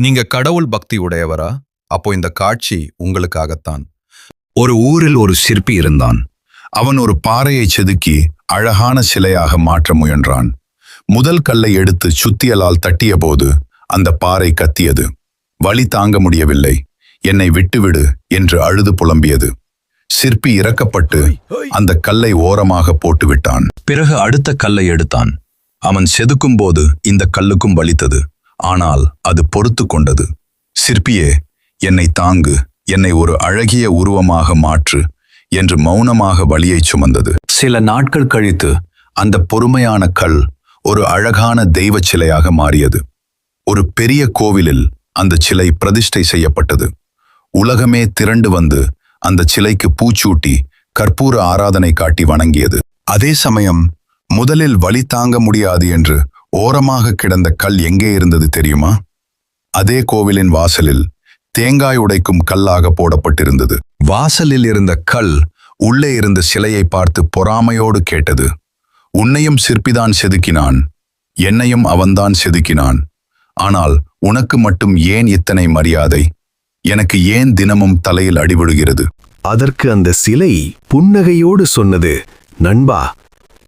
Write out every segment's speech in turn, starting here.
நீங்க கடவுள் பக்தி உடையவரா? அப்போ இந்த காட்சி உங்களுக்காகத்தான். ஒரு ஊரில் ஒரு சிற்பி இருந்தான். அவன் ஒரு பாறையை செதுக்கி அழகான சிலையாக மாற்ற முயன்றான். முதல் கல்லை எடுத்து சுத்தியலால் தட்டிய போது அந்த பாறை கத்தியது. வலி தாங்க முடியவில்லை. என்னை விட்டுவிடு என்று அழுது புலம்பியது. சிற்பி இறக்கப்பட்டு அந்த கல்லை ஓரமாக போட்டுவிட்டான். பிறகு அடுத்த கல்லை எடுத்தான். அவன் செதுக்கும் போது இந்த கல்லுக்கும் வலித்தது. ஆனால் அது பொறுத்து கொண்டது. சிற்பியே, என்னை தாங்கு, என்னை ஒரு அழகிய உருவமாக மாற்று என்று மௌனமாக வலியை சுமந்தது. சில நாட்கள் கழித்து அந்த பொறுமையான கல் ஒரு அழகான தெய்வ சிலையாக மாறியது. ஒரு பெரிய கோவிலில் அந்த சிலை பிரதிஷ்டை செய்யப்பட்டது. உலகமே திரண்டு வந்து அந்த சிலைக்கு பூச்சூட்டி கற்பூர ஆராதனை காட்டி வணங்கியது. அதே சமயம் முதலில் வலி தாங்க முடியாது என்று ஓரமாக கிடந்த கல் எங்கே இருந்தது தெரியுமா? அதே கோவிலின் வாசலில் தேங்காய் உடைக்கும் கல்லாக போடப்பட்டிருந்தது. வாசலில் இருந்த கல் உள்ளே இருந்த சிலையை பார்த்து பொறாமையோடு கேட்டது, உன்னையும் சிற்பிதான் செதுக்கினான், என்னையும் அவன்தான் செதுக்கினான். ஆனால் உனக்கு மட்டும் ஏன் இத்தனை மரியாதை? எனக்கு ஏன் தினமும் தலையில் அடிபடுகிறது? அதற்கு அந்த சிலை புன்னகையோடு சொன்னது, நண்பா,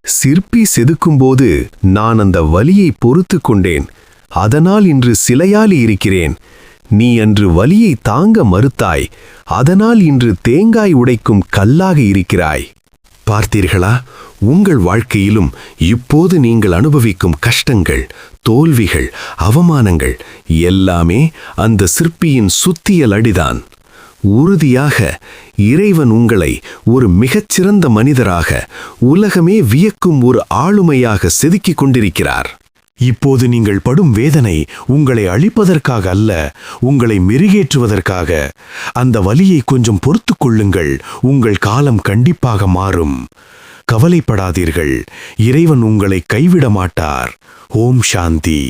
சிற்பி செதுக்கும்போது நான் அந்த வலியை பொறுத்து கொண்டேன். அதனால் இன்று சிலையாளி இருக்கிறேன். நீ அன்று வலியை தாங்க மறுத்தாய். அதனால் இன்று தேங்காய் உடைக்கும் கல்லாக இருக்கிறாய். பார்த்தீர்களா? உங்கள் வாழ்க்கையிலும் இப்போது நீங்கள் அனுபவிக்கும் கஷ்டங்கள், தோல்விகள், அவமானங்கள் எல்லாமே அந்த சிற்பியின் சுத்தியல் அடிதான். உறுதியாக இறைவன் உங்களை ஒரு மிகச்சிறந்த மனிதராக, உலகமே வியக்கும் ஒரு ஆளுமையாக செதுக்கிக் கொண்டிருக்கிறார். இப்போது நீங்கள் படும் வேதனை உங்களை அழிப்பதற்காக அல்ல, உங்களை மெருகேற்றுவதற்காக. அந்த வலியை கொஞ்சம் பொறுத்து கொள்ளுங்கள். உங்கள் காலம் கண்டிப்பாக மாறும். கவலைப்படாதீர்கள். இறைவன் உங்களை கைவிட மாட்டார். ஓம் சாந்தி.